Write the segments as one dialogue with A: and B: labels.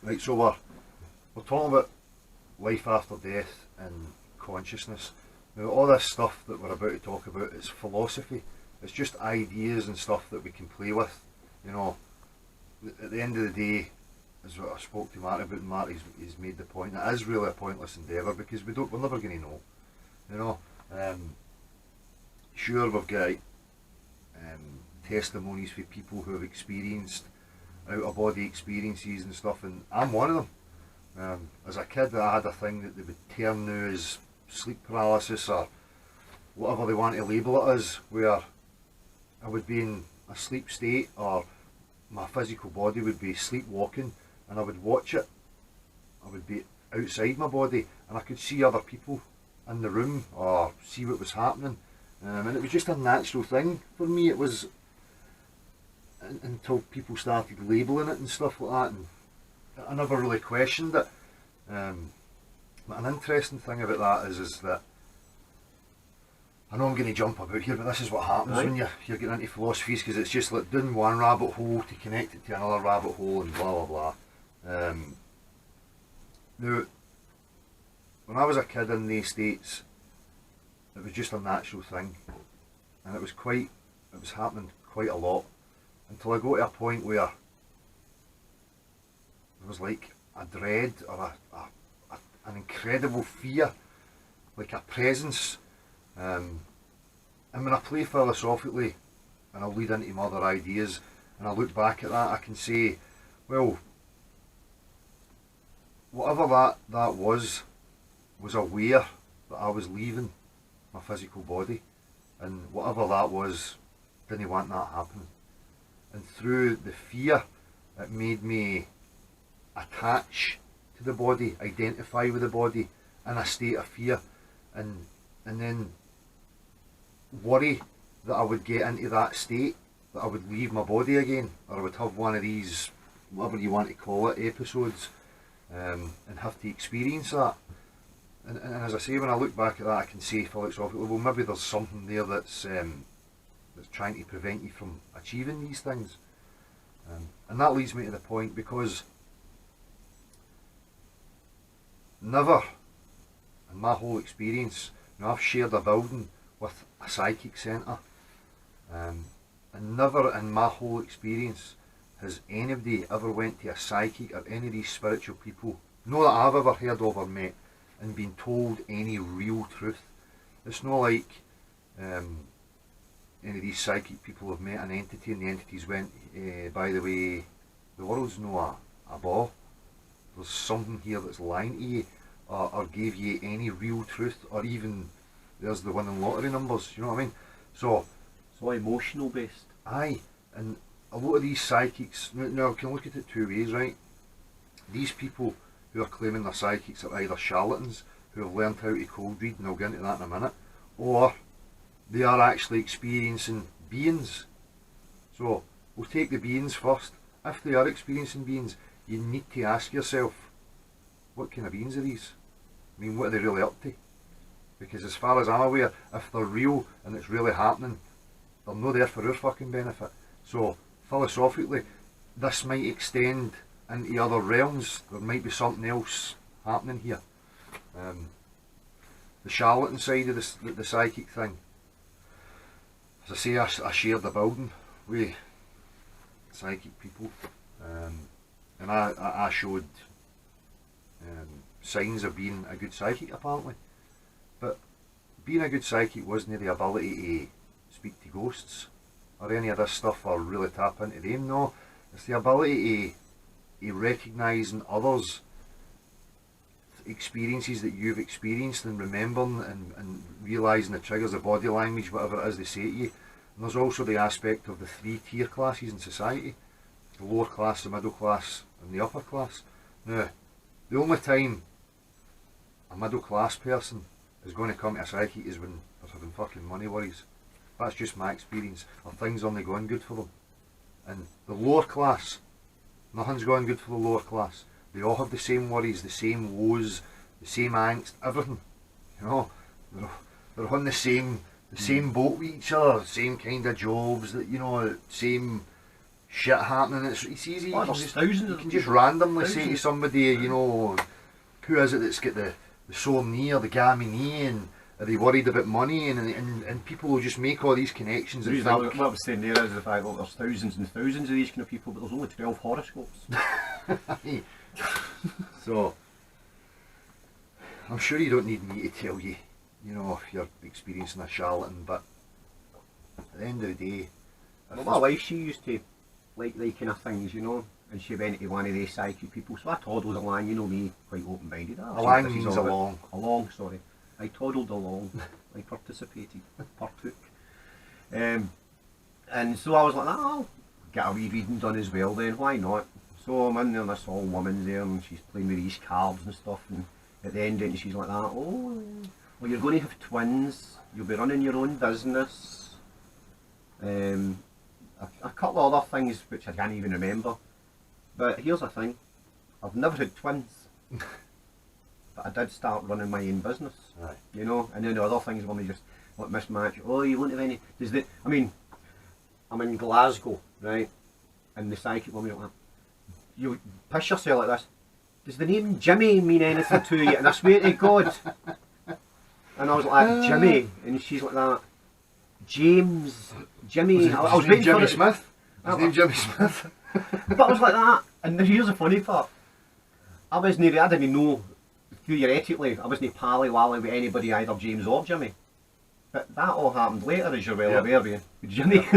A: Right, so we're talking about life after death and consciousness. Now, all this stuff that we're about to talk about is philosophy. It's just ideas and stuff that we can play with. You know, at the end of the day, as what I spoke to Marty about, and Marty's made the point, it is really a pointless endeavour because we're never going to know. You know, sure, we've got testimonies for people who have experienced out-of-body experiences and stuff, and I'm one of them. As a kid, I had a thing that they would term now as sleep paralysis, or whatever they want to label it as, where I would be in a sleep state, or my physical body would be sleepwalking, and I would watch it. I would be outside my body, and I could see other people in the room, or see what was happening, and it was just a natural thing for me. It was until people started labelling it and stuff like that, and I never really questioned it. But an interesting thing about that is that, I know I'm going to jump about here, but this is what happens when you're getting into philosophies, because it's just like doing one rabbit hole to connect it to another rabbit hole and blah blah blah. Now, when I was a kid in the States, it was just a natural thing, and it was happening quite a lot, until I got to a point where there was like a dread, or an incredible fear, like a presence. And when I play philosophically, and I'll lead into other ideas, and I look back at that, I can say, well, whatever that was aware that I was leaving my physical body, and whatever that was, didn't want that happening. And through the fear, it made me attach to the body, identify with the body in a state of fear, and then worry that I would get into that state, that I would leave my body again, or I would have one of these, whatever you want to call it, episodes, and have to experience that. And as I say, when I look back at that, I can say philosophically, well, maybe there's something there that's trying to prevent you from achieving these things. And that leads me to the point, because never in my whole experience, I've shared a building with a psychic centre, and never in my whole experience has anybody ever went to a psychic or any of these spiritual people, no that I've ever heard of or met, and been told any real truth. It's not like any of these psychic people have met an entity and the entities went, by the way, the world's no a ball, there's something here that's lying to you, or gave you any real truth, or even there's the winning lottery numbers, you know what I mean? So
B: it's all emotional based.
A: Aye, and a lot of these psychics, now I can look at it two ways, right? These people who are claiming they're psychics are either charlatans who have learned how to cold read, and I'll get into that in a minute, or they are actually experiencing beings. So we'll take the beings first. If they are experiencing beings, you need to ask yourself, what kind of beings are these? I mean, what are they really up to? Because as far as I'm aware, if they're real and it's really happening, they're not there for our fucking benefit. So philosophically, this might extend into other realms. There might be something else happening here. The charlatan side of the psychic thing, as I say, I shared the building with psychic people, and I showed signs of being a good psychic, apparently. But being a good psychic wasn't the ability to speak to ghosts or any of this stuff, or really tap into them. No, it's the ability to recognise in others experiences that you've experienced, and remembering and realising the triggers, the body language, whatever it is they say to you. And there's also the aspect of the 3 tier classes in society: the lower class, the middle class, and the upper class. Now, the only time a middle class person is going to come to a psychic is when they're having fucking money worries. That's just my experience, or things aren't going good for them. And the lower class, nothing's going good for the lower class. They all have the same worries, the same woes, the same angst, everything. You know, they're on the same boat with each other, same kind of jobs, that, you know, same shit happening. It's easy.
B: Oh,
A: You can
B: there's
A: just,
B: thousands
A: you
B: of
A: can just
B: people.
A: randomly say to
B: Thousands.
A: somebody, you know, who is it that's got the sore knee or the gammy knee, and are they worried about money, and people will just make all these connections
B: The
A: and
B: reason
A: think,
B: what I was saying there is the fact that there's thousands and thousands of these kind of people, but there's only 12 horoscopes.
A: so I'm sure you don't need me to tell you, you know, if you're experiencing a charlatan, but at the end of the day,
B: Well, my wife, she used to like kind of things, you know, and she went to one of these psychic people, so I toddled along, you know me, quite open-minded.
A: along means along.
B: Along, sorry. I toddled along, I participated, partook. And so I was like, I'll get a wee reading done as well then, why not? So I'm in there and this old woman there and she's playing with these cards and stuff, and at the end she's like that, oh, well you're going to have twins, you'll be running your own business. A couple of other things which I can't even remember. But here's the thing, I've never had twins. But I did start running my own business.
A: Right.
B: You know, and then the other things when they just like mismatch. Oh, you won't have any. Does the? I mean, I'm in Glasgow, right? And the psychic woman like, you piss yourself like this. Does the name Jimmy mean anything to you? And I swear to God. And I was like, Jimmy, and she's like that. James, Jimmy. I was waiting
A: Jimmy
B: for it.
A: Smith. His name Jimmy Smith.
B: But I was like that. And here's the funny part. I didn't know. Theoretically, I wasn't pally-wally with anybody, either James or Jimmy. But that all happened later, as you're well aware, with Jimmy.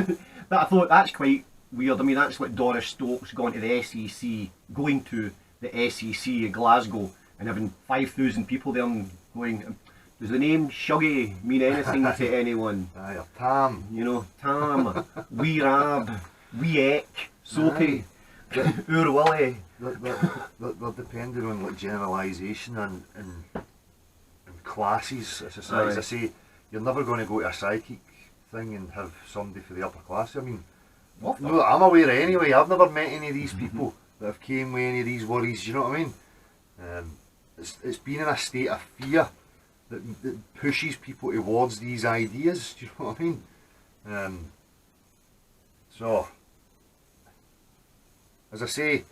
B: But I thought that's quite weird. I mean, that's like Doris Stokes going to the SEC in Glasgow and having 5,000 people there and going, does the name Shuggy mean anything to anyone?
A: Aye, or Tam.
B: You know, Tam, Wee Rab, Wee Eck, Soapy, Oor Willie.
A: They're dependent on like generalisation and classes. As I say, you're never going to go to a psychic thing and have somebody for the upper class. I mean, no, that I'm aware anyway. I've never met any of these people that have came with any of these worries. You know what I mean? It's been in a state of fear that pushes people towards these ideas. Do you know what I mean? So, as I say,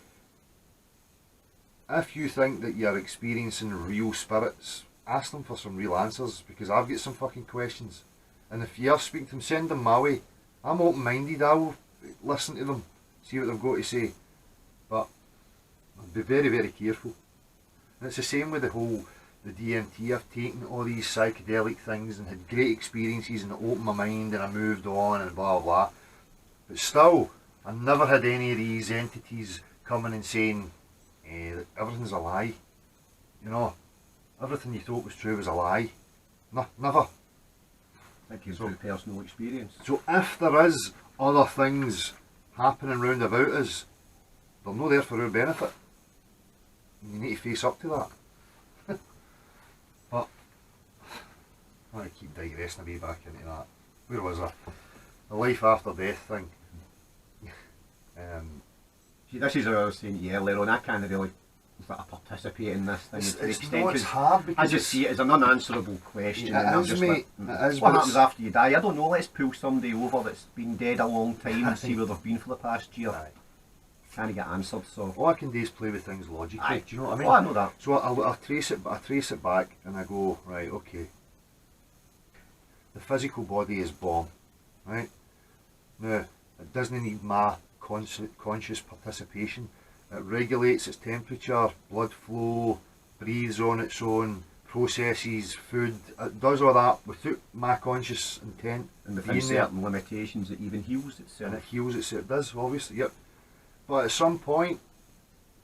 A: if you think that you're experiencing real spirits, ask them for some real answers, because I've got some fucking questions. And if you're speaking to them, send them my way. I'm open-minded, I'll listen to them, see what they've got to say. But be very, very careful. And it's the same with the DMT. I've taken all these psychedelic things and had great experiences and it opened my mind and I moved on and blah blah blah. But still, I never had any of these entities coming and saying, that everything's a lie. You know, everything you thought was true was a lie. No, never.
B: That came through personal experience.
A: So if there is other things happening round about us, they're not there for our benefit. You need to face up to that. But I want to keep digressing a wee back into that. Where was I? The life after death thing.
B: See, this is what I was saying to you earlier on. I can't really sort of participate in this thing to the extent,
A: it's
B: 'cause
A: hard because
B: I just see it as an unanswerable question.
A: It
B: and I'm
A: is,
B: just
A: mate.
B: like,
A: It is,
B: what
A: but
B: happens after you die? I don't know. Let's pull somebody over that's been dead a long time and see where they've been for the past year.
A: Aye.
B: Can't get answered. So
A: all I can do is play with things logically.
B: Aye.
A: Do you know what I mean?
B: Oh, I know that.
A: So I trace it back, and I go, right, okay. The physical body is born, right? Now it doesn't need my conscious participation. It regulates its temperature, blood flow, breathes on its own, processes food. It does all that without my conscious intent.
B: And within certain limitations, it even heals itself.
A: And it heals itself. It does, obviously, yep. But at some point,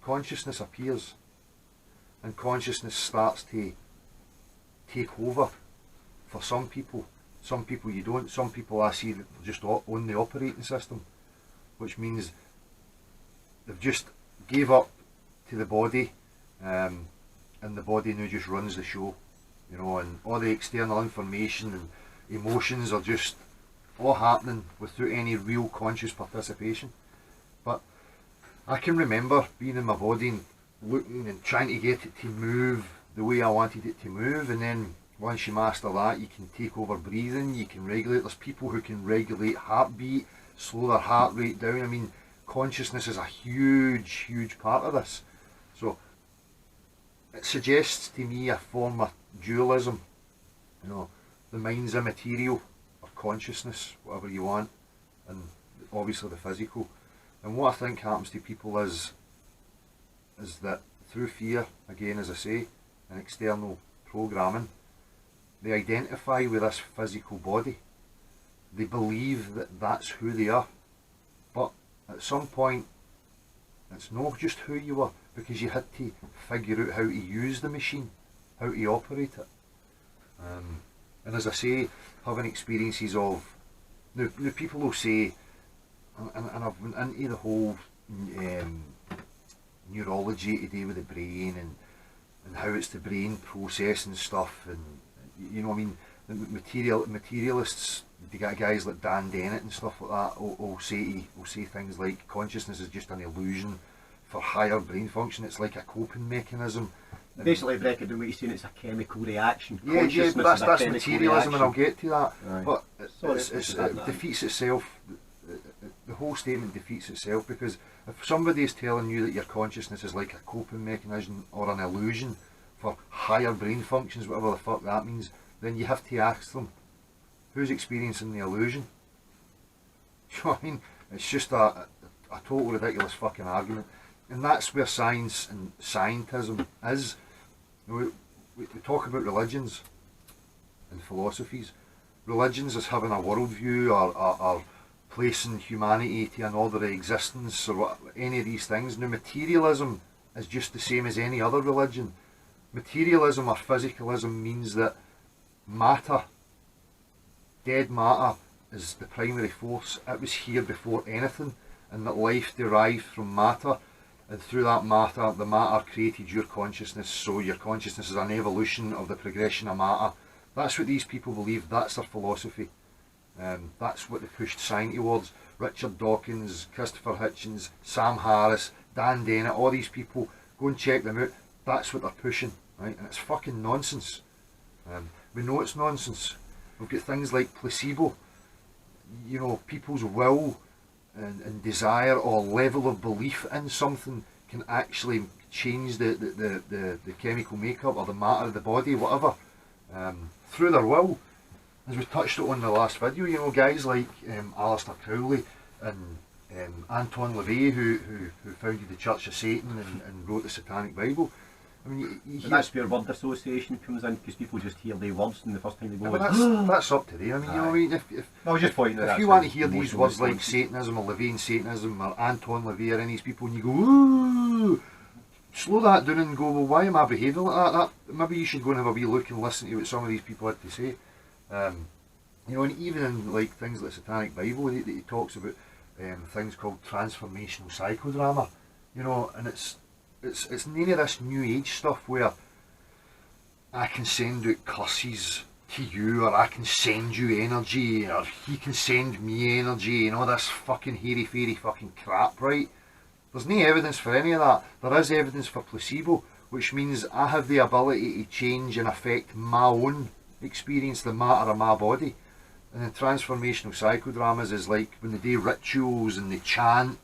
A: consciousness appears, and consciousness starts to take over for some people. Some people you don't. Some people I see that just on the operating system, which means they've just gave up to the body, and the body now just runs the show, you know, and all the external information and emotions are just all happening without any real conscious participation. But I can remember being in my body and looking and trying to get it to move the way I wanted it to move, and then once you master that, you can take over breathing, you can regulate. There's people who can regulate heartbeat, slow their heart rate down. I mean, consciousness is a huge part of this. So it suggests to me a form of dualism. You know, the mind's immaterial, or consciousness, whatever you want, and obviously the physical. And what I think happens to people is that through fear, again as I say, and external programming, they identify with this physical body. They believe that that's who they are. But at some point, it's not just who you are, because you had to figure out how to use the machine, how to operate it. And as I say, having experiences of, now people will say, and I've been into the whole neurology to do with the brain and how it's the brain processing stuff, and you know what I mean, the materialists, they got guys like Dan Dennett and stuff like that will say things like consciousness is just an illusion for higher brain function, it's like a coping mechanism.
B: Basically, breaking down what you're saying, it's a chemical reaction.
A: Yeah, but that's materialism, and I'll get to that.
B: Right.
A: But it defeats itself. The whole statement defeats itself, because if somebody is telling you that your consciousness is like a coping mechanism or an illusion for higher brain functions, whatever the fuck that means, then you have to ask them, who's experiencing the illusion? Do you know what I mean? It's just a total ridiculous fucking argument. And that's where science and scientism is. We talk about religions and philosophies. Religions is having a worldview, or placing humanity to another existence, or what, any of these things. Now materialism is just the same as any other religion. Materialism or physicalism means that matter, dead matter, is the primary force. It was here before anything, and that life derived from matter. And through that matter, the matter created your consciousness, so your consciousness is an evolution of the progression of matter. That's what these people believe, that's their philosophy. That's what they pushed science towards. Richard Dawkins, Christopher Hitchens, Sam Harris, Dan Dennett, all these people, go and check them out. That's what they're pushing, right? And it's fucking nonsense. We know it's nonsense. We've got things like placebo. You know, people's will and desire or level of belief in something can actually change the chemical makeup or the matter of the body, whatever, through their will. As we touched on in the last video, you know, guys like Aleister Crowley and Anton LaVey, who founded the Church of Satan and wrote the Satanic Bible. I mean,
B: that's where word association comes in, because people just hear the words and the first time they go,
A: that's up to them. I mean, you know what I mean?
B: I was just pointing
A: if you want to hear these words like Satanism or LaVeyan Satanism or Anton LaVey or any of these people, and you go, ooh, slow that down and go, well, why am I behaving like that? Maybe you should go and have a wee look and listen to what some of these people had to say. You know, and even in like things like the Satanic Bible, he talks about things called transformational psychodrama. You know, and it's none of this new age stuff where I can send out curses to you, or I can send you energy, or he can send me energy, and all this fucking hairy fairy fucking crap, right? There's no evidence for any of that. There is evidence for placebo, which means I have the ability to change and affect my own experience, the matter of my body. And then transformational psychodramas is like when they do rituals and they chant,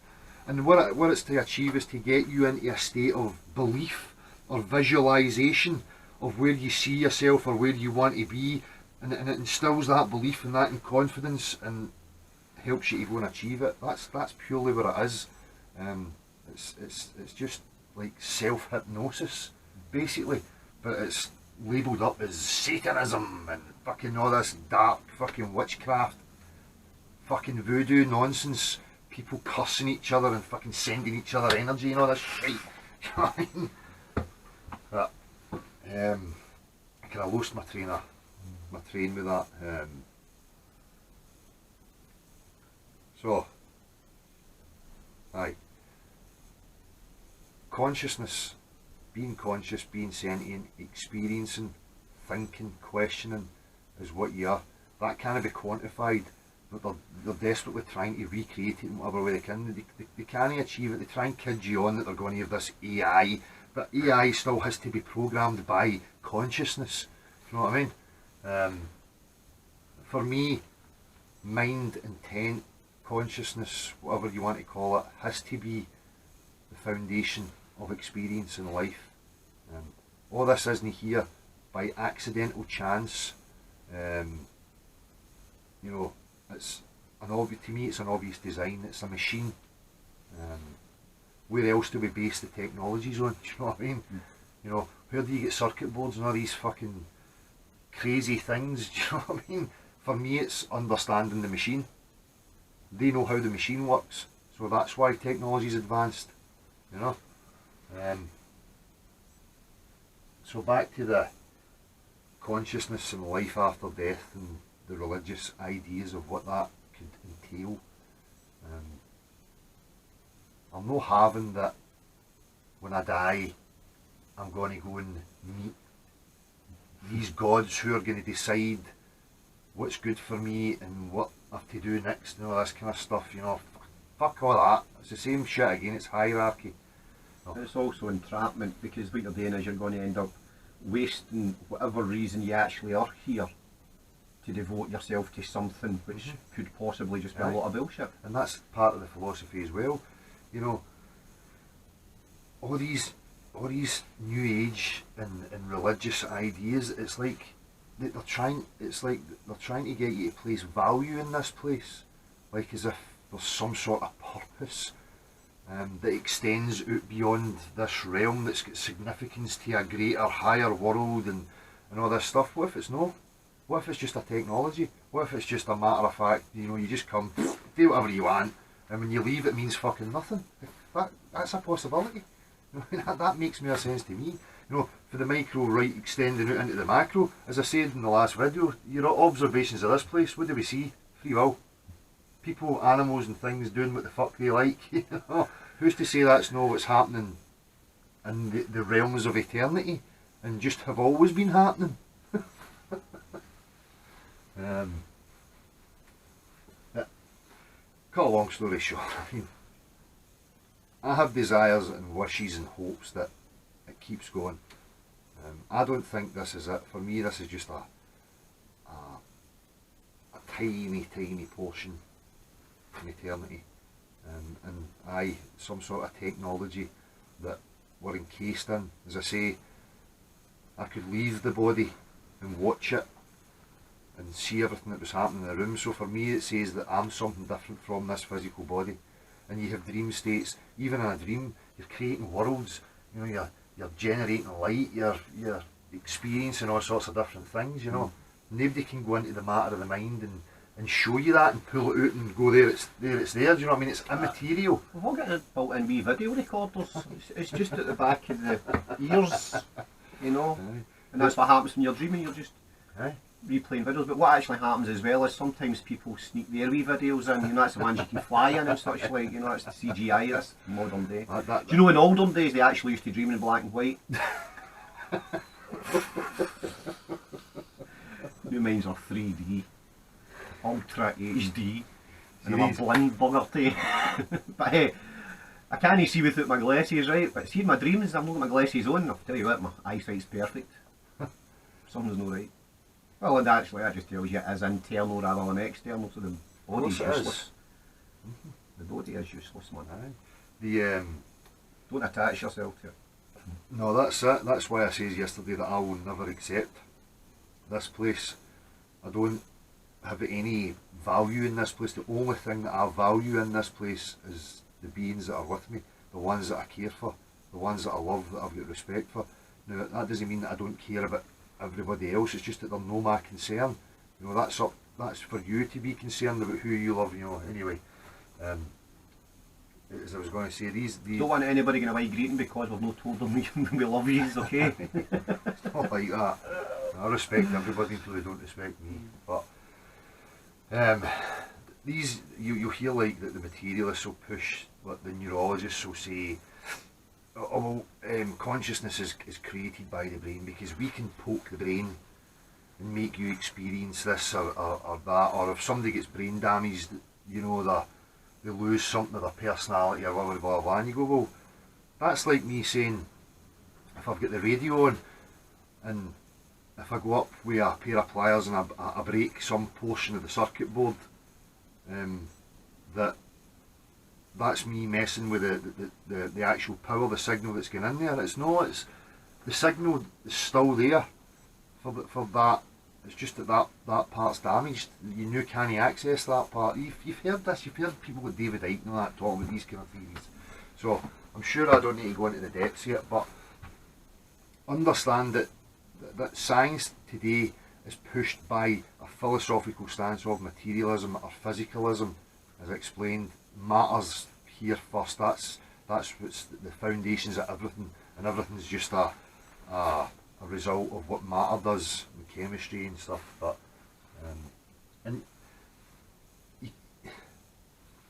A: and what it's to achieve is to get you into a state of belief or visualization of where you see yourself or where you want to be, and it instills that belief and that in confidence and helps you to go and achieve it. That's purely what it is. It's just like self-hypnosis basically, but it's labelled up as Satanism and fucking all this dark fucking witchcraft, fucking voodoo nonsense, people cursing each other and fucking sending each other energy and all this shit. But I kind of lost my train with that. So, aye, consciousness, being conscious, being sentient, experiencing, thinking, questioning is what you are. That can't be quantified, but they're desperately trying to recreate it in whatever way they can. They can't achieve it. They try and kid you on that they're going to have this AI, but AI still has to be programmed by consciousness. You know what I mean? For me, mind, intent, consciousness, whatever you want to call it, has to be the foundation of experience in life. All this isn't here by accidental chance. You know, it's an obvious, to me it's an obvious design. It's a machine. Where else do we base the technologies on? Do you know what I mean? You know, where do you get circuit boards and all these fucking crazy things? Do you know what I mean? For me, it's understanding the machine. They know how the machine works, so that's why technology's advanced. You know. So back to the consciousness and life after death and the religious ideas of what that could entail. I'm not having that when I die I'm going to go and meet these gods who are going to decide what's good for me and what I have to do next and all this kind of stuff, you know. Fuck all that. It's the same shit again, it's hierarchy.
B: It's also entrapment, because what you're doing is you're going to end up wasting whatever reason you actually are here to devote yourself to something which could possibly just be a lot of bullshit.
A: And that's part of the philosophy as well. You know, all these new age and religious ideas, it's like they're trying to get you to place value in this place, like as if there's some sort of purpose that extends out beyond this realm, that's got significance to a greater, higher world and all this stuff. What if it's no? What if it's just a technology? What if it's just a matter of fact, you know, you just come, do whatever you want, and when you leave it means fucking nothing? That's a possibility. You know, that makes more sense to me. You know, for the micro right extending out into the macro, as I said in the last video, your observations of this place, what do we see? Free will. People, animals and things doing what the fuck they like. You know? Who's to say that's not what's happening in the realms of eternity and just have always been happening? Cut a long story short, I mean, I have desires and wishes and hopes that it keeps going. I don't think this is it. For me, this is just a tiny portion in eternity. And some sort of technology that we're encased in. As I say, I could leave the body and watch it and see everything that was happening in the room. So for me it says that I'm something different from this physical body. And you have dream states. Even in a dream, you're creating worlds. You know, you're generating light. You're experiencing all sorts of different things. You know, nobody can go into the matter of the mind and show you that and pull it out and go there. It's there. Do you know what I mean? It's immaterial.
B: We've all got a built-in wee video recorders. It's just at the back of the ears, you know. And that's what happens when you're dreaming. You're just replaying videos. But what actually happens as well is sometimes people sneak their wee videos in. You know, that's the ones you can fly in and such like. You know, that's the CGI. That's modern day. Do you know in olden days they actually used to dream in black and white? New minds are 3D, Ultra HD, and I'm a blind bugger too. But hey, I can't see without my glasses, right? But see in my dreams, I'm not got my glasses on. I'll tell you what, my eyesight's perfect. Something's not right. Well, and actually, that just tells you it is internal rather than external, so the body's useless. The body is useless, man. Don't attach yourself to it.
A: No, that's it. That's why I said yesterday that I will never accept this place. I don't have any value in this place. The only thing that I value in this place is the beings that are with me, the ones that I care for, the ones that I love, that I've got respect for. Now, that doesn't mean that I don't care about everybody else. It's just that they're no my concern. You know, that's for you to be concerned about who you love. You know. Anyway, as I was going to say, these
B: don't want anybody getting away greeting because we've not told them we love you. Okay.
A: It's not like that. I respect everybody until they don't respect me. But these you hear like that the materialists will push, like the neurologists will say, oh well, consciousness is created by the brain because we can poke the brain and make you experience this or that, or if somebody gets brain damaged, you know, they lose something of their personality or blah blah blah, and you go, well, that's like me saying, if I've got the radio on and if I go up with a pair of pliers and I break some portion of the circuit board, that's me messing with the actual power, the signal that's going in there. It's not. It's the signal is still there for that. It's just that part's damaged. You can't access that part. You've heard this. You've heard people like David Icke and all that talking about these kind of theories. So I'm sure I don't need to go into the depths yet, but understand that science today is pushed by a philosophical stance of materialism or physicalism, as I explained. Matter's here first. That's what's the foundations of everything, and everything's just a result of what matter does in chemistry and stuff. But and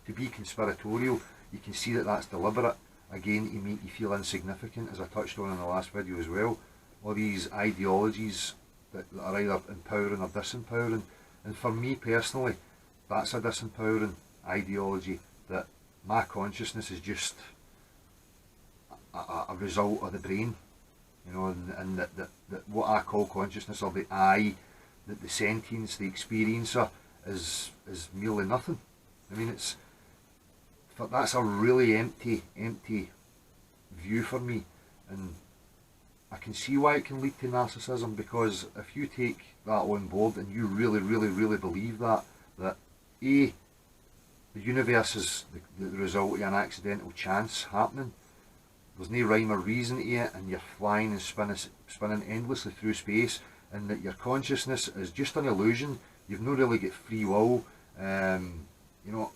A: to be conspiratorial, you can see that that's deliberate. Again, to make you feel insignificant, as I touched on in the last video as well. All these ideologies that are either empowering or disempowering, and for me personally, that's a disempowering ideology. That my consciousness is just a result of the brain, you know, and that what I call consciousness, or the I, that the sentience, the experiencer, is merely nothing. I mean, that's a really empty view for me, and I can see why it can lead to narcissism, because if you take that on board and you really believe that A, the universe is the result of an accidental chance happening, there's no rhyme or reason to it, and you're flying and spinning endlessly through space, and that your consciousness is just an illusion, you've not really got free will, you know,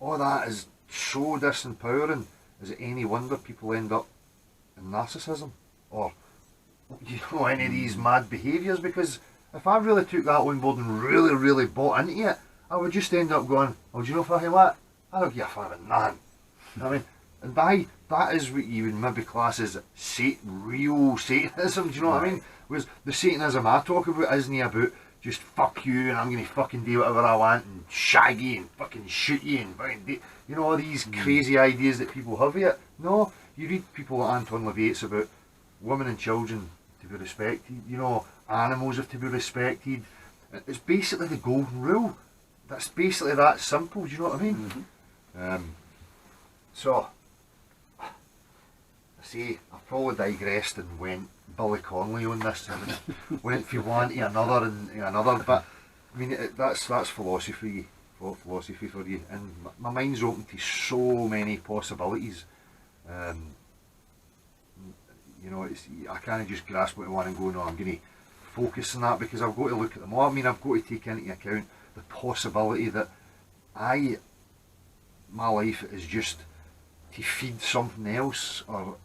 A: all that is so disempowering. Is it any wonder people end up in narcissism, or, you know, any of these mad behaviours? Because if I really took that on board and really bought into it, I would just end up going, oh, do you know fucking what? I don't give a fuck about nothing. I mean, and that is what you would maybe class as real Satanism, do you know what I mean? Whereas the Satanism I talk about isn't about just fuck you and I'm going to fucking do whatever I want and shag you and fucking shoot you and fucking do, you know, all these crazy ideas that people have here. No, you read people like Anton LaVey, about women and children to be respected, you know, animals have to be respected. It's basically the golden rule. That's basically that simple, do you know what I mean? So, I say, I've probably digressed and went Billy Connolly on this, and went from one to another and another, but I mean, that's philosophy for you, and my mind's open to so many possibilities. You know, I can't just grasp what I want and go, no, I'm going to focus on that, because I've got to look at them all. I mean, I've got to take into account the possibility that my life is just to feed something else, or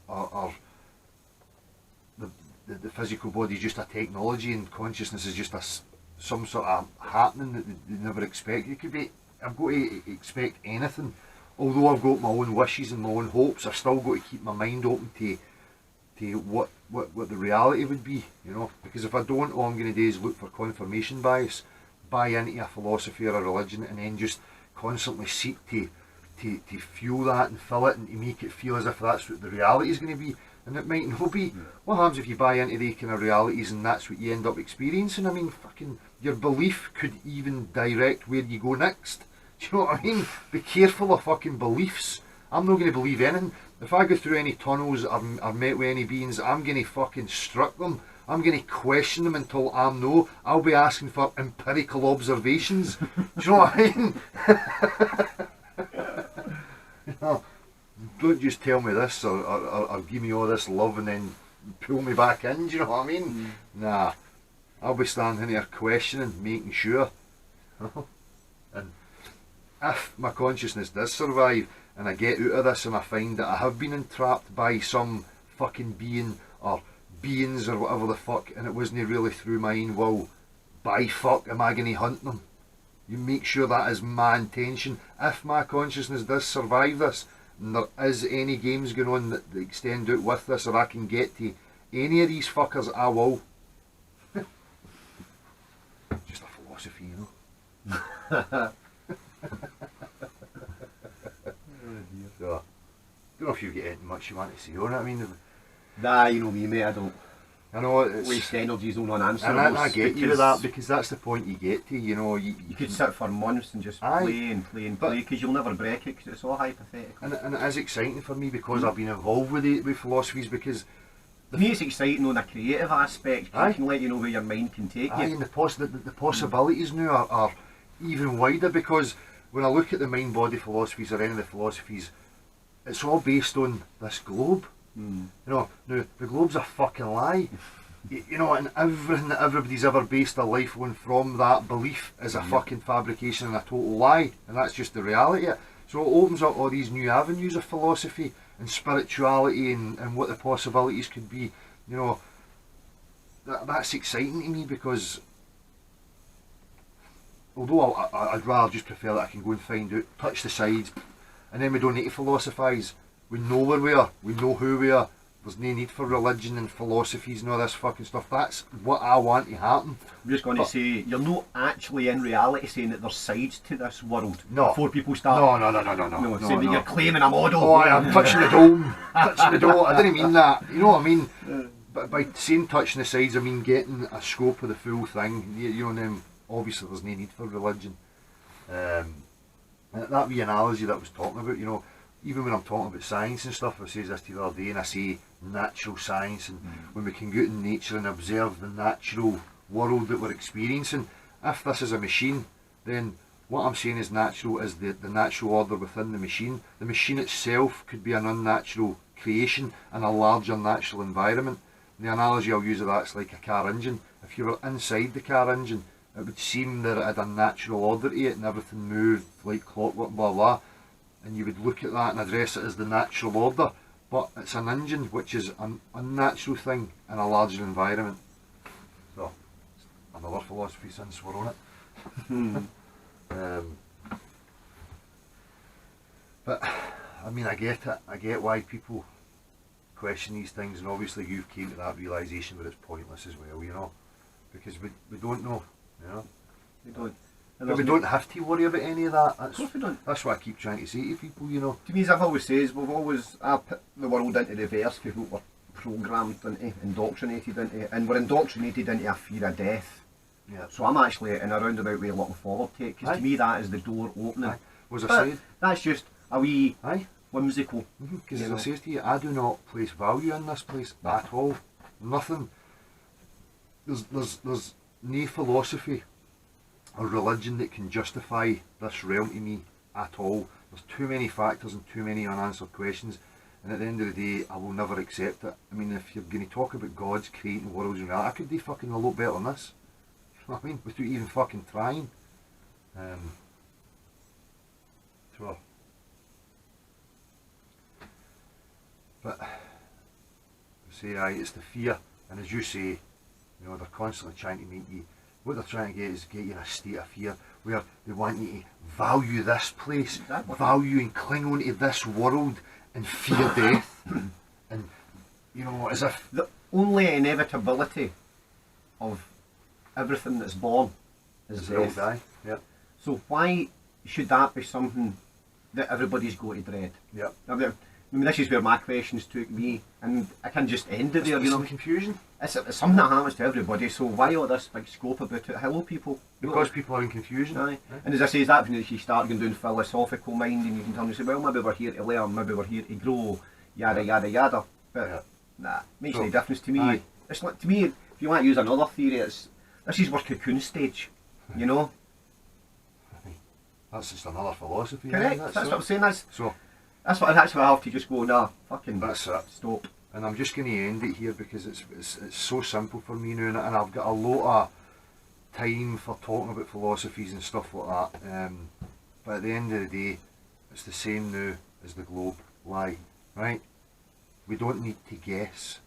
A: the physical body is just a technology, and consciousness is just some sort of happening that they never expect. It could be, I've got to expect anything. Although I've got my own wishes and my own hopes, I've still got to keep my mind open to what the reality would be, you know. Because if I don't, all I'm going to do is look for confirmation bias, buy into a philosophy or a religion, and then just constantly seek to fuel that and fill it and to make it feel as if that's what the reality is going to be. And it might not be. What happens if you buy into the kind of realities and that's what you end up experiencing? I mean, fucking, your belief could even direct where you go next. Do you know what I mean? Be careful of fucking beliefs. I'm not going to believe anything. If I go through any tunnels, I've met with any beings, I'm going to fucking struck them. I'm going to question them until I'll be asking for empirical observations. Do you know what I mean? You know, don't just tell me this or give me all this love and then pull me back in, do you know what I mean? Nah, I'll be standing here questioning, making sure. And if my consciousness does survive and I get out of this and I find that I have been entrapped by some fucking being or beings or whatever the fuck, and it wasn't really through my own will, by fuck am I going to hunt them? You make sure that is my intention. If my consciousness does survive this, and there is any games going on that extend out with this, or I can get to any of these fuckers, I will. Just a philosophy, you know. So, I don't know if you get anything much you want to say on it. I mean,
B: nah, you know me, mate, I don't.
A: I know it's,
B: waste energy is unanswerable.
A: and I get you with that, because that's the point you get to. You know, you
B: You could sit for months and just play and play and play, because you'll never break it, because it's all hypothetical.
A: and it is exciting for me because I've been involved with philosophies, because
B: To me, it's exciting on a creative aspect. 'Cause
A: Aye.
B: it can let you know where your mind can take you.
A: and the possibilities now are even wider, because when I look at the mind-body philosophies or any of the philosophies, it's all based on this globe. You know, now the globe's a fucking lie. You know, and everything that everybody's ever based their life on from that belief is a fucking fabrication and a total lie, and that's just the reality of it. So it opens up all these new avenues of philosophy and spirituality and what the possibilities could be. You know, that's exciting to me, because although I'd rather just prefer that I can go and find out, touch the sides, and then we don't need to philosophise. We know where we are, we know who we are. There's no need for religion and philosophies and all this fucking stuff. That's what I want to happen.
B: I'm just going to say, you're not actually in reality saying that there's sides to this world.
A: No.
B: Before people start
A: No,
B: saying that you're claiming a model.
A: Oh, I'm touching the dome, touching the dome. I didn't mean that. You know what I mean? But by saying touching the sides, I mean getting a scope of the full thing. You know, and then obviously there's no need for religion. And that wee analogy that I was talking about, you know, even when I'm talking about science and stuff, I say this to you the other day, and I say natural science, and when we can go out in nature and observe the natural world that we're experiencing, if this is a machine, then what I'm saying is natural is the natural order within the machine. The machine itself could be an unnatural creation in a larger natural environment. And the analogy I'll use of that's like a car engine. If you were inside the car engine, it would seem that it had a natural order to it and everything moved like clockwork, blah blah, and you would look at that and address it as the natural order, but it's an engine which is an unnatural thing in a larger environment. So, another philosophy since we're on it. But I mean, I get it. I get why people question these things, and obviously you've came to that realisation that it's pointless as well, you know, because we don't know, you know.
B: We don't.
A: But we don't have to worry about any of that.
B: Of course we don't.
A: That's what I keep trying to say to people, you know.
B: To me, as I've always said, I put the world into reverse, because we were programmed into, indoctrinated into, and we're indoctrinated into a fear of death.
A: Yeah.
B: So I'm actually in a roundabout way looking forward to it, because to me that is the door opening.
A: Aye. Was I
B: But
A: said?
B: that's just a wee
A: Aye.
B: whimsical.
A: Because
B: you
A: as
B: know.
A: I say to you, I do not place value in this place at all. Nothing. There's no philosophy or religion that can justify this realm to me at all. There's too many factors and too many unanswered questions, and at the end of the day I will never accept it. I mean, if you're going to talk about God's creating worlds and that, I could do fucking a lot better than this. You know what I mean? Without even fucking trying. So, but say aye, it's the fear, and as you say, you know, they're constantly trying to make you, what they're trying to get is get you in a state of fear where they want you to value this place,
B: Exactly.
A: value and cling on to this world and fear death. And you know, as if
B: The only inevitability of everything that's born is
A: they'll
B: death.
A: die. Yeah.
B: So why should that be something that everybody's going to dread?
A: Yeah.
B: I mean, this is where my questions took me, and I can just end it there, you know.
A: Some confusion.
B: It's something that happens to everybody, so why all this big scope about it? Hello, people.
A: Because people are in confusion.
B: Aye. And as I say, is that when you start going down philosophical mind, and you can turn and say, well, maybe we're here to learn, maybe we're here to grow, yada yada yada. But
A: Yeah.
B: nah, makes
A: So,
B: no difference to me.
A: aye.
B: It's like, to me, if you want to use another theory, this is where cocoon stage, you know.
A: That's just another philosophy.
B: Correct.
A: That's
B: That's what I'm saying.
A: So
B: That's what I have to just go. Nah, fucking
A: that's it.
B: stop.
A: And I'm just going to end it here because it's so simple for me now, and I've got a lot of time for talking about philosophies and stuff like that. But at the end of the day, it's the same now as the globe lie, right? We don't need to guess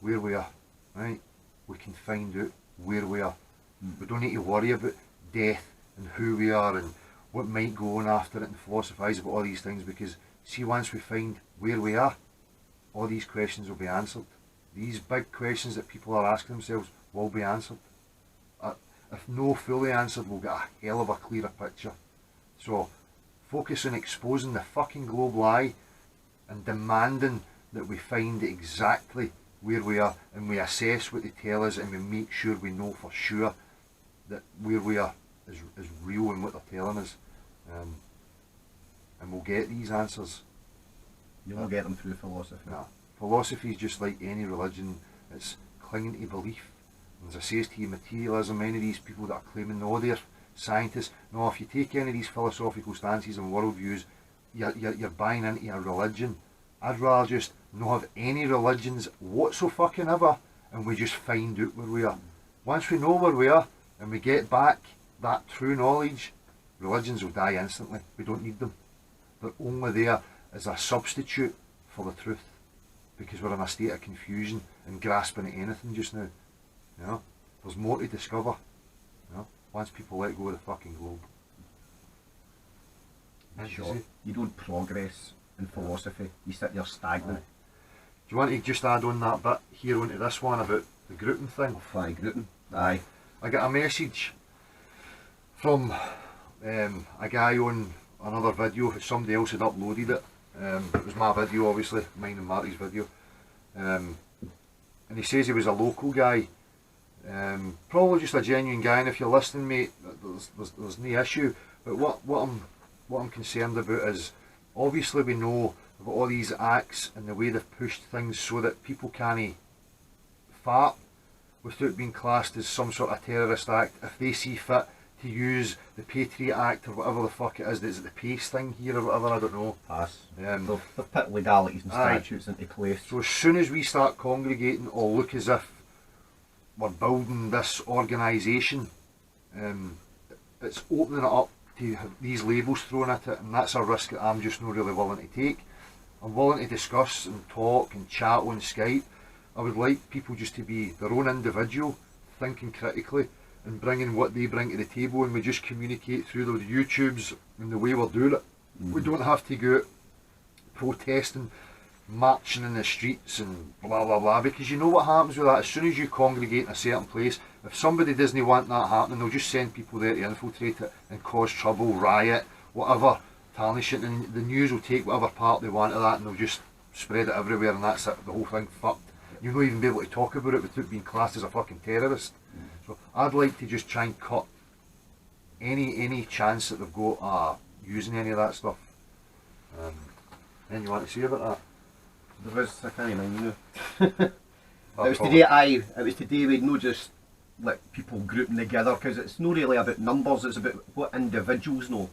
A: where we are, right? We can find out where we are. We don't need to worry about death and who we are and what might go on after it and philosophise about all these things, because see, once we find where we are, all these questions will be answered. These big questions that people are asking themselves will be answered. If no fully answered, we'll get a hell of a clearer picture. So focus on exposing the fucking globe lie and demanding that we find exactly where we are, and we assess what they tell us, and we make sure we know for sure that where we are is real in what they're telling us, and we'll get these answers.
B: You won't get them through philosophy.
A: Nah. Philosophy is just like any religion, it's clinging to belief. And as I say to you, materialism, any of these people that are claiming, no, they're scientists, no, if you take any of these philosophical stances and worldviews, you're buying into a religion. I'd rather just not have any religions whatsoever, and we just find out where we are. Once we know where we are, and we get back that true knowledge, religions will die instantly. We don't need them. They're only there as a substitute for the truth, because we're in a state of confusion and grasping at anything just now. You know, there's more to discover. You know, once people let go of the fucking globe.
B: Sure. You don't progress in philosophy. You sit there stagnant.
A: Do you want to just add on that bit here onto this one about the grouping thing?
B: Aye, grouping. Aye.
A: I got a message from a guy on another video. Somebody else had uploaded it. It was my video, obviously, mine and Marty's video. And he says he was a local guy. Probably just a genuine guy, and if you're listening, mate, there's no issue. But what I'm concerned about is, obviously we know about all these acts and the way they've pushed things so that people can't fart without being classed as some sort of terrorist act if they see fit to use the Patriot Act or whatever the fuck it is. Is it the PACE thing here or whatever? I don't know.
B: Pass. They've put legalities and statutes into place.
A: So as soon as we start congregating or look as if we're building this organisation, it's opening it up to have these labels thrown at it, and that's a risk that I'm just not really willing to take. I'm willing to discuss and talk and chat on Skype. I would like people just to be their own individual, thinking critically and bringing what they bring to the table, and we just communicate through those YouTubes and the way we're doing it. We don't have to go out protesting, marching in the streets and blah blah blah, because you know what happens with that. As soon as you congregate in a certain place, if somebody doesn't want that happening, they'll just send people there to infiltrate it and cause trouble, riot, whatever, tarnish it, and the news will take whatever part they want of that and they'll just spread it everywhere, and that's it, the whole thing fucked. You'll not even be able to talk about it without being classed as a fucking terrorist. So I'd like to just try and cut any chance that they've got using any of that stuff. Anything you want to say about that?
B: There was, I can't remember now. It was today we'd no just like people grouping together, because it's not really about numbers, it's about what individuals know.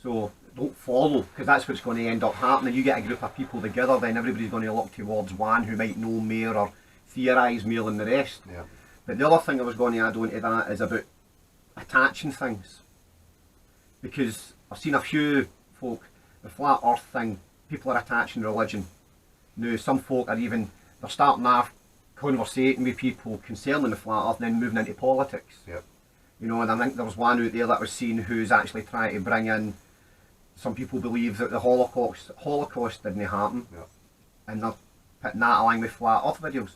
B: So don't follow, because that's what's going to end up happening. You get a group of people together, then everybody's going to look towards one who might know more or theorise more than the rest.
A: Yeah.
B: But the other thing I was going to add on to that is about attaching things, because I've seen a few folk, the flat earth thing, people are attaching religion. Now some folk are even, they're starting off conversating with people concerning the flat earth and then moving into politics.
A: Yep.
B: You know, and I think there was one out there that was seen who's actually trying to bring in, some people believe that the Holocaust didn't happen.
A: Yep. And
B: they're putting that along with flat earth videos.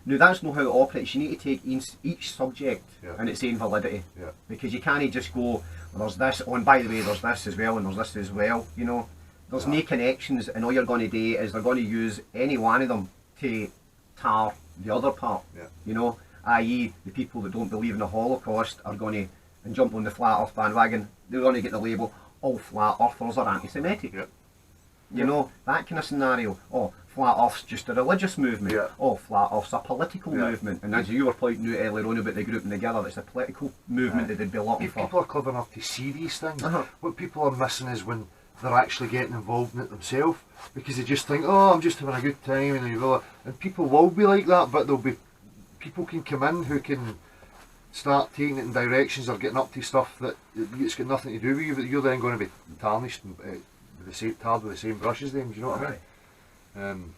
B: Now that's not how it operates. You need to take each subject and its own validity, because you can't just go, well, there's this, oh, and by the way there's this as well and there's this as well, you know. There's no connections, and all you're going to do is they're going to use any one of them to tar the other part, you know, i.e. the people that don't believe in the Holocaust are going to, and jump on the flat earth bandwagon, they're going to get the label, all flat earthers are anti-Semitic. You know, that kind of scenario. Oh, flat earth's just a religious movement. Oh, flat earth's a political movement. And as you were pointing out earlier on about the grouping together, it's a political movement that they'd be looking
A: if
B: for.
A: People are clever enough to see these things. What people are missing is when they're actually getting involved in it themselves, because they just think, oh, I'm just having a good time, and people will be like that, but there'll be people can come in who can start taking it in directions or getting up to stuff that it's got nothing to do with you, but you're then going to be tarnished and tarred with the same brushes then, do you know what I mean?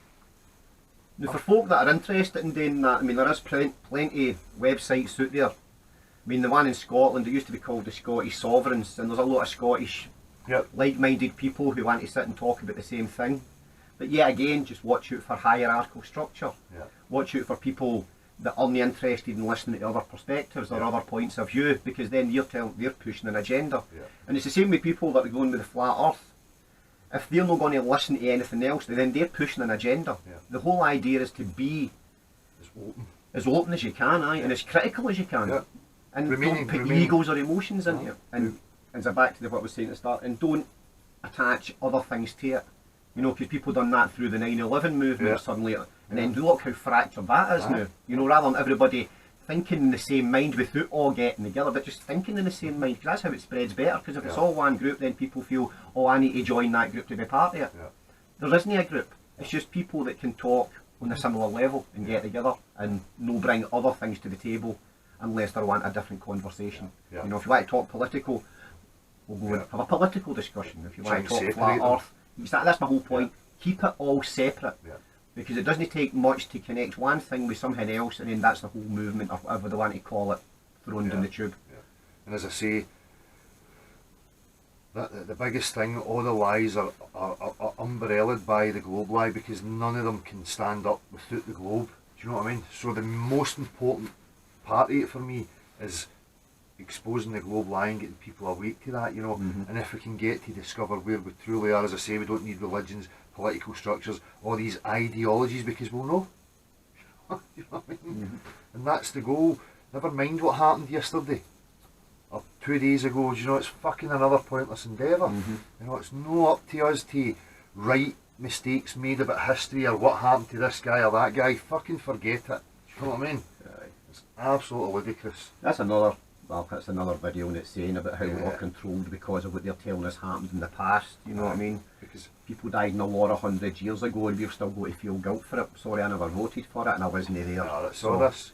B: Now for folk that are interested in doing that, I mean, there is plenty websites out there. I mean, the one in Scotland, it used to be called the Scottish Sovereigns, and there's a lot of Scottish like-minded people who want to sit and talk about the same thing. But yet again, just watch out for hierarchical structure. Watch out for people that aren't interested in listening to other perspectives or other points of view, because then they're pushing an agenda. And it's the same with people that are going with the flat earth. If they're not going to listen to anything else, then they're pushing an agenda. The whole idea is to be as open as you can, aye, and as critical as you can.
A: Yeah.
B: And
A: Remaining-
B: don't put
A: remaining-
B: egos or emotions into
A: No.
B: it. And so back to what I was saying at the start, and don't attach other things to it. You know, because people done that through the 9/11 movement
A: Yeah.
B: suddenly, and then look how fractured that is
A: Aye.
B: now. You know, rather than everybody thinking in the same mind without all getting together, but just thinking in the same mind, because that's how it spreads better. Because if it's
A: Yeah.
B: all one group, then people feel, oh, I need to join that group to be part of it.
A: Yeah.
B: There isn't a group. It's just people that can talk on a similar level and get together and no bring other things to the table unless they want a different conversation.
A: Yeah.
B: You know, if you want to talk political, we'll go
A: Yeah.
B: and have a political discussion. If you
A: Try
B: want to
A: and
B: talk
A: separate
B: flat
A: them.
B: earth, that's my whole point. Keep it all separate.
A: Yeah.
B: Because it doesn't take much to connect one thing with something else, and then that's the whole movement, or whatever they want to call it, thrown down
A: Yeah.
B: the tube.
A: And as I say, the biggest thing, all the lies are umbrellaed by the globe lie, because none of them can stand up without the globe. Do you know what I mean? So the most important part of it for me is exposing the globe lie and getting people awake to that, you know. And if we can get to discover where we truly are, as I say, we don't need religions, political structures, all these ideologies, because we'll know. You know what I mean? And that's the goal. Never mind what happened yesterday or 2 days ago. You know, it's fucking another pointless endeavour. You know, it's no up to us to right mistakes made about history or what happened to this guy or that guy. Fucking forget it. You know what I mean? It's absolutely ludicrous.
B: That's another video in it saying about how we're
A: Yeah.
B: controlled because of what they're telling us happened in the past. You know what I mean?
A: Because
B: People died in the war 100 years ago and we've still got to feel guilt for it. Sorry, I never voted for it and I wasn't there.
A: it's all this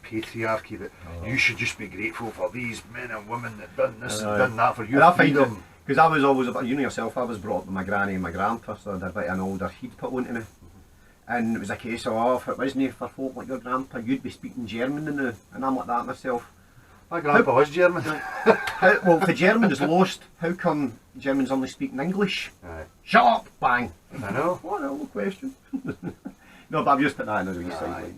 A: patriarchy that you should just be grateful for these men and women that done this and done that for your
B: And I find
A: freedom.
B: because I was always about, you know yourself, I was brought up by my granny and my grandpa, so I had a bit of an older he'd put onto me. And it was a case of, oh, if it wasn't for folk like your grandpa, you'd be speaking German now. And I'm like that myself.
A: My grandpa was German.
B: Well, if the German is lost, how come Germans only speak in English?
A: Aye.
B: Shut up! Bang!
A: I know.
B: What a little question. No, but I've just put that in as a wee
A: Aye.
B: side.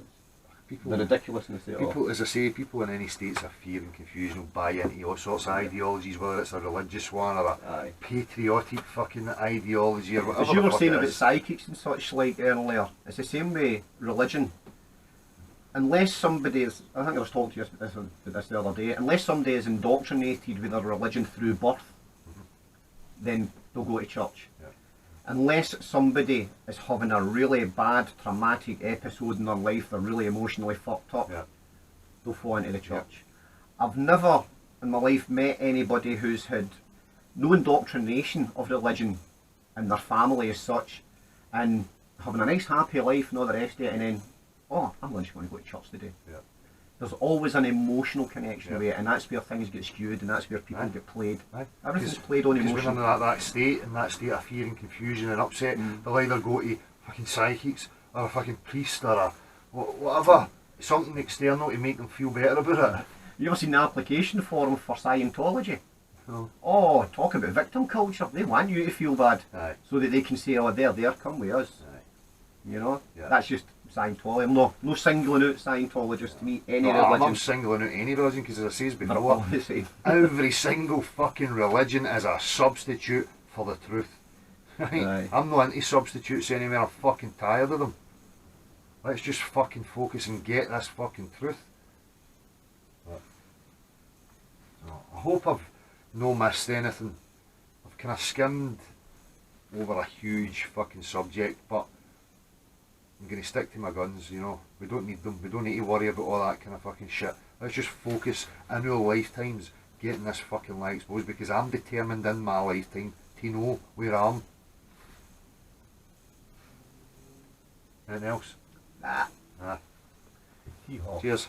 A: People,
B: The ridiculousness of it all.
A: people, as I say, people in any states of fear and confusion will buy into all sorts of ideologies, whether it's a religious one or a
B: Aye.
A: patriotic fucking ideology or whatever.
B: As you
A: the
B: were
A: fuck
B: saying
A: it
B: about
A: is.
B: psychics and such like earlier, it's the same way religion. Unless somebody is, I think I was talking to you about this the other day, unless somebody is indoctrinated with their religion through birth, then they'll go to church.
A: Yeah.
B: Unless somebody is having a really bad traumatic episode in their life, they're really emotionally fucked up,
A: Yeah.
B: they'll fall into the church. I've never in my life met anybody who's had no indoctrination of religion in their family as such, and having a nice happy life and all the rest of it, and then, oh, I'm just going to go to church today.
A: Yeah.
B: There's always an emotional connection
A: Yeah.
B: with it, and that's where things get skewed, and that's where people
A: Aye.
B: get played.
A: Aye.
B: Everything's played on
A: Because
B: emotion.
A: when they're in that state, in that state of fear and confusion and upset, they'll either go to fucking psychics or a fucking priest or a whatever, something external to make them feel better about it.
B: You ever seen the application form for Scientology?
A: No.
B: Oh, talk about victim culture. They want you to feel bad
A: Aye.
B: so that they can say, oh, there, come with us.
A: Aye.
B: You know?
A: Yeah.
B: That's just Scientology. I'm no singling out Scientologists to me, any
A: No, I'm
B: religion.
A: not singling out any religion because, as I said
B: They're all
A: before,
B: the same.
A: every single fucking religion is a substitute for the truth. Right?
B: Aye.
A: I'm not into substitutes anymore. I'm fucking tired of them. Let's just fucking focus and get this fucking truth. But, so, I hope I've no missed anything. I've kind of skimmed over a huge fucking subject, but I'm going to stick to my guns, you know. We don't need them. We don't need to worry about all that kind of fucking shit. Let's just focus in our lifetimes getting this fucking lie exposed, because I'm determined in my lifetime to know where I am. Anything else?
B: Nah.
A: Nah.
B: Hee-haw.
A: Cheers.